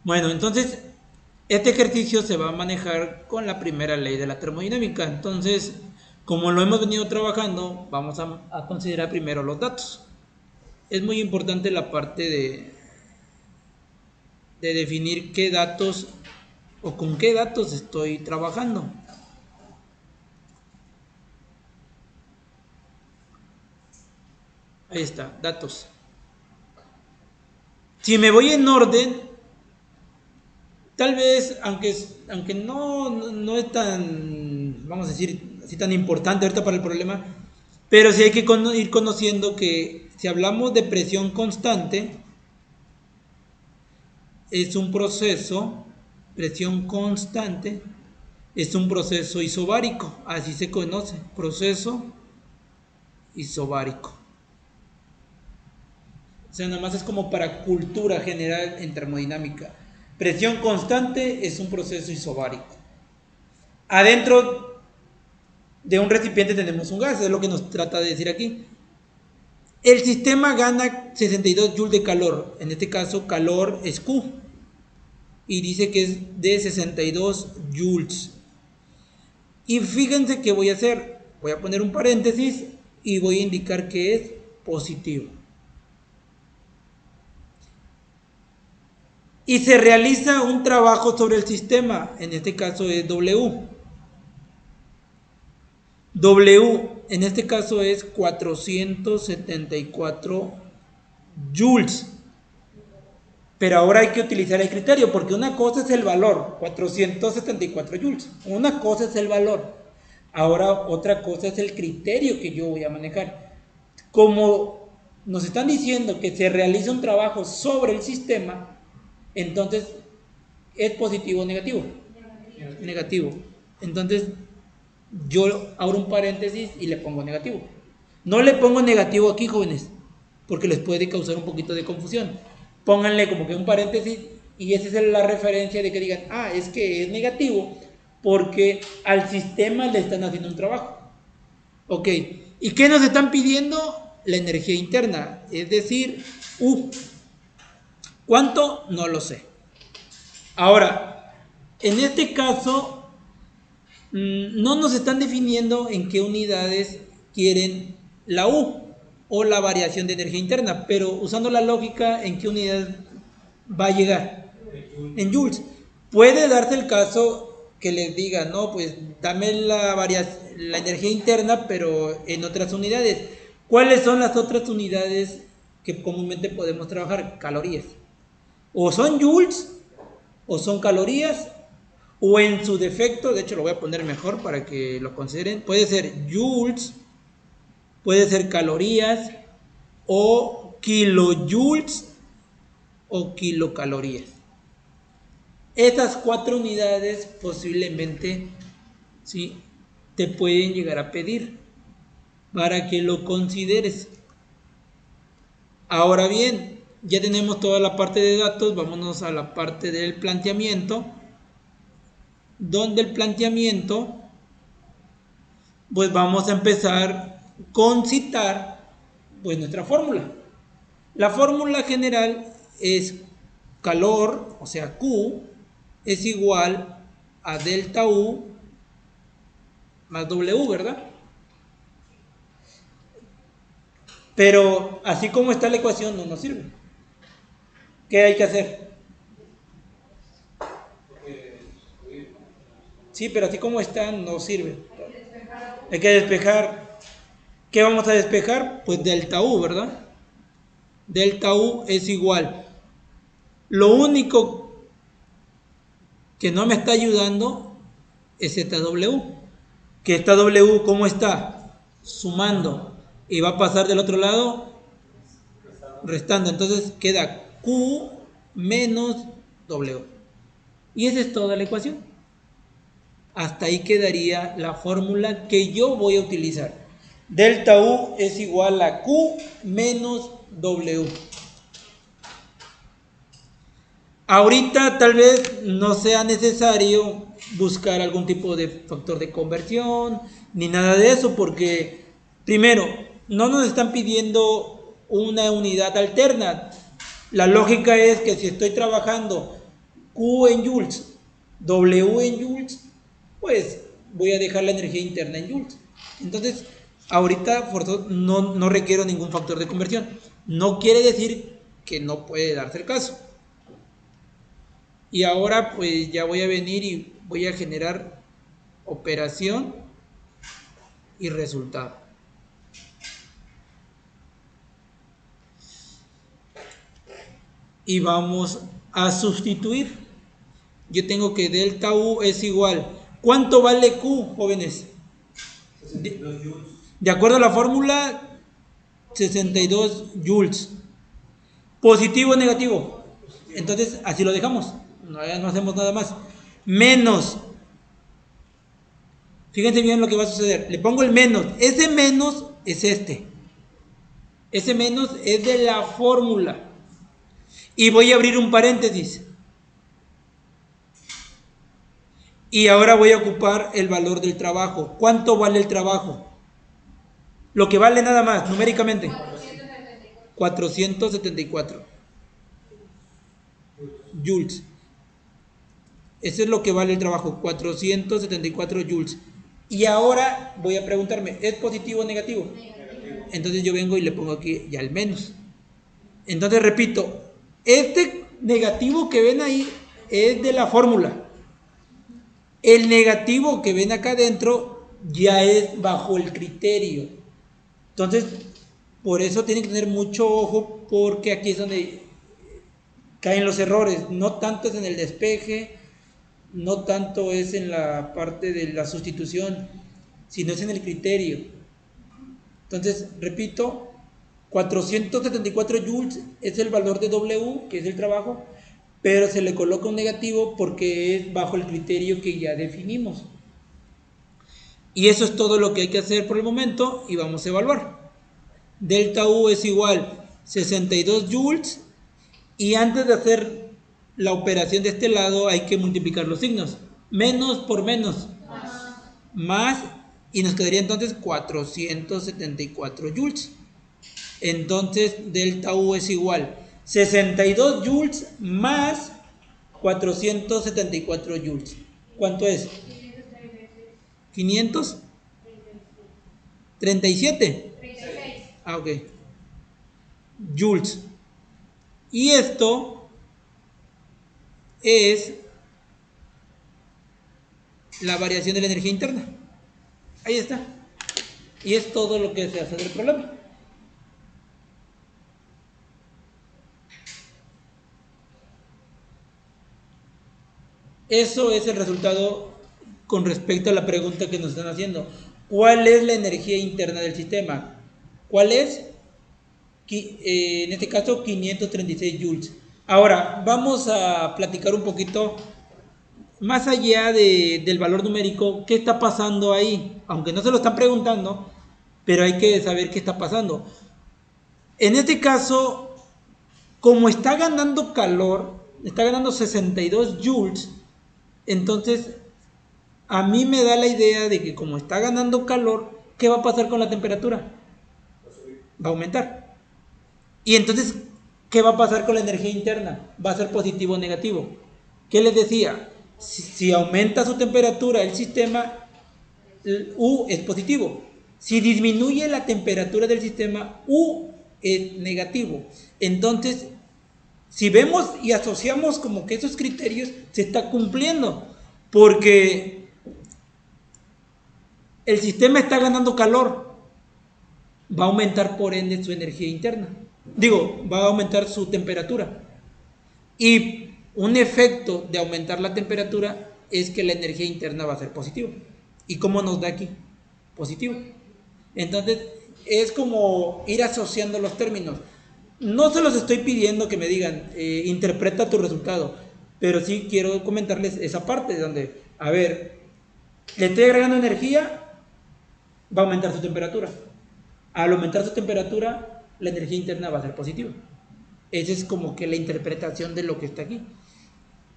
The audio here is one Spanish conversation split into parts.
Bueno, entonces este ejercicio se va a manejar con la primera ley de la termodinámica. Entonces, como lo hemos venido trabajando, vamos a considerar primero los datos. Es muy importante la parte de definir qué datos o con qué datos estoy trabajando. Ahí está, datos. Si me voy en orden, tal vez, aunque no es tan, vamos a decir, así tan importante ahorita para el problema, pero sí hay que ir conociendo que si hablamos de presión constante, es un proceso, presión constante, es un proceso isobárico, así se conoce, proceso isobárico. O sea, nada más es como para cultura general en termodinámica. Presión constante es un proceso isobárico. Adentro de un recipiente tenemos un gas, es lo que nos trata de decir aquí. El sistema gana 62 joules de calor, en este caso calor es Q, y dice que es de 62 joules. Y fíjense qué voy a hacer, voy a poner un paréntesis y voy a indicar que es positivo. Y se realiza un trabajo sobre el sistema, en este caso es W. W en este caso es 474 joules. Pero ahora hay que utilizar el criterio, porque una cosa es el valor, 474 joules. Una cosa es el valor. Ahora otra cosa es el criterio que yo voy a manejar. Como nos están diciendo que se realiza un trabajo sobre el sistema, entonces ¿es positivo o negativo? Negativo. Entonces yo abro un paréntesis y le pongo negativo. No le pongo negativo aquí, jóvenes, porque les puede causar un poquito de confusión. Pónganle como que un paréntesis y esa es la referencia de que digan, ah, es que es negativo porque al sistema le están haciendo un trabajo. Ok, ¿y qué nos están pidiendo? La energía interna, es decir, U. ¿Cuánto? No lo sé. Ahora, en este caso, no nos están definiendo en qué unidades quieren la U o la variación de energía interna, pero usando la lógica, ¿en qué unidad va a llegar? En joules. Puede darse el caso que les diga, no, pues dame la energía interna, pero en otras unidades. ¿Cuáles son las otras unidades que comúnmente podemos trabajar? Calorías. O son joules, o son calorías, o en su defecto, de hecho lo voy a poner mejor para que lo consideren, puede ser joules, puede ser calorías, o kilojoules, o kilocalorías. Esas cuatro unidades posiblemente, ¿sí?, te pueden llegar a pedir para que lo consideres. Ahora bien, ya tenemos toda la parte de datos, vámonos a la parte del planteamiento, donde el planteamiento, pues vamos a empezar con citar pues nuestra fórmula. La fórmula general es calor, o sea Q, es igual a delta U más W, ¿verdad? Pero así como está la ecuación no nos sirve. ¿Qué hay que hacer? Sí, pero así como está no sirve. Hay que despejar. ¿Qué vamos a despejar? Pues delta U, ¿verdad? Delta U es igual. Lo único que no me está ayudando es esta W. Que esta W, ¿cómo está? Sumando. Y va a pasar del otro lado restando. Entonces queda Q menos W. Y esa es toda la ecuación. Hasta ahí quedaría la fórmula que yo voy a utilizar. Delta U es igual a Q menos W. Ahorita tal vez no sea necesario buscar algún tipo de factor de conversión ni nada de eso porque primero no nos están pidiendo una unidad alterna. La lógica es que si estoy trabajando Q en joules, W en joules, pues voy a dejar la energía interna en joules. Entonces, ahorita no requiero ningún factor de conversión. No quiere decir que no puede darse el caso. Y ahora pues ya voy a venir y voy a generar operación y resultado. Y vamos a sustituir. Yo tengo que delta U es igual. ¿Cuánto vale Q, jóvenes? De acuerdo a la fórmula, 62 joules. ¿Positivo o negativo? Entonces, así lo dejamos. Ya no hacemos nada más. Menos. Fíjense bien lo que va a suceder. Le pongo el menos. Ese menos es este. Ese menos es de la fórmula. Y voy a abrir un paréntesis. Y ahora voy a ocupar el valor del trabajo. ¿Cuánto vale el trabajo? Lo que vale nada más, numéricamente. 474 joules. Eso es lo que vale el trabajo, 474 joules. Y ahora voy a preguntarme, ¿es positivo o negativo? Entonces yo vengo y le pongo aquí ya el menos. Entonces repito, este negativo que ven ahí es de la fórmula. El negativo que ven acá adentro ya es bajo el criterio. Entonces, por eso tienen que tener mucho ojo, porque aquí es donde caen los errores. No tanto es en el despeje, no tanto es en la parte de la sustitución, sino es en el criterio. Entonces, repito, 474 joules es el valor de W, que es el trabajo, pero se le coloca un negativo porque es bajo el criterio que ya definimos. Y eso es todo lo que hay que hacer por el momento y vamos a evaluar. Delta U es igual 62 joules y antes de hacer la operación de este lado hay que multiplicar los signos. Menos por menos. Más y nos quedaría entonces 474 joules. Entonces delta U es igual 62 joules más 474 joules. ¿Cuánto es? 537. Ah, ok. Joules. Y esto es la variación de la energía interna. Ahí está. Y es todo lo que se hace del problema. Eso es el resultado con respecto a la pregunta que nos están haciendo. ¿Cuál es la energía interna del sistema? ¿Cuál es? En este caso 536 joules. Ahora vamos a platicar un poquito más allá del valor numérico, ¿qué está pasando ahí? Aunque no se lo están preguntando, pero hay que saber qué está pasando. En este caso, como está ganando calor, está ganando 62 joules, entonces a mí me da la idea de que como está ganando calor, ¿qué va a pasar con la temperatura? Va a aumentar. Y entonces, ¿qué va a pasar con la energía interna? ¿Va a ser positivo o negativo? ¿Qué les decía? Si aumenta su temperatura el sistema, U es positivo. Si disminuye la temperatura del sistema, U es negativo. Entonces, si vemos y asociamos como que esos criterios se está cumpliendo, porque el sistema está ganando calor, va a aumentar por ende su energía interna. Digo, va a aumentar su temperatura. Y un efecto de aumentar la temperatura es que la energía interna va a ser positiva. ¿Y cómo nos da aquí? Positivo. Entonces, es como ir asociando los términos. No se los estoy pidiendo que me digan, interpreta tu resultado, pero sí quiero comentarles esa parte donde, a ver, le estoy agregando energía, va a aumentar su temperatura. Al aumentar su temperatura, la energía interna va a ser positiva. Esa es como que la interpretación de lo que está aquí.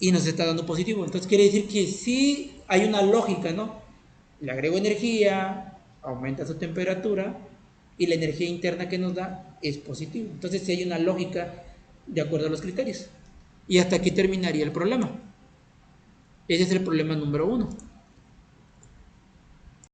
Y nos está dando positivo. Entonces quiere decir que sí hay una lógica, ¿no? Le agrego energía, aumenta su temperatura y la energía interna que nos da es positiva. Entonces sí hay una lógica de acuerdo a los criterios. Y hasta aquí terminaría el problema. Ese es el problema número uno.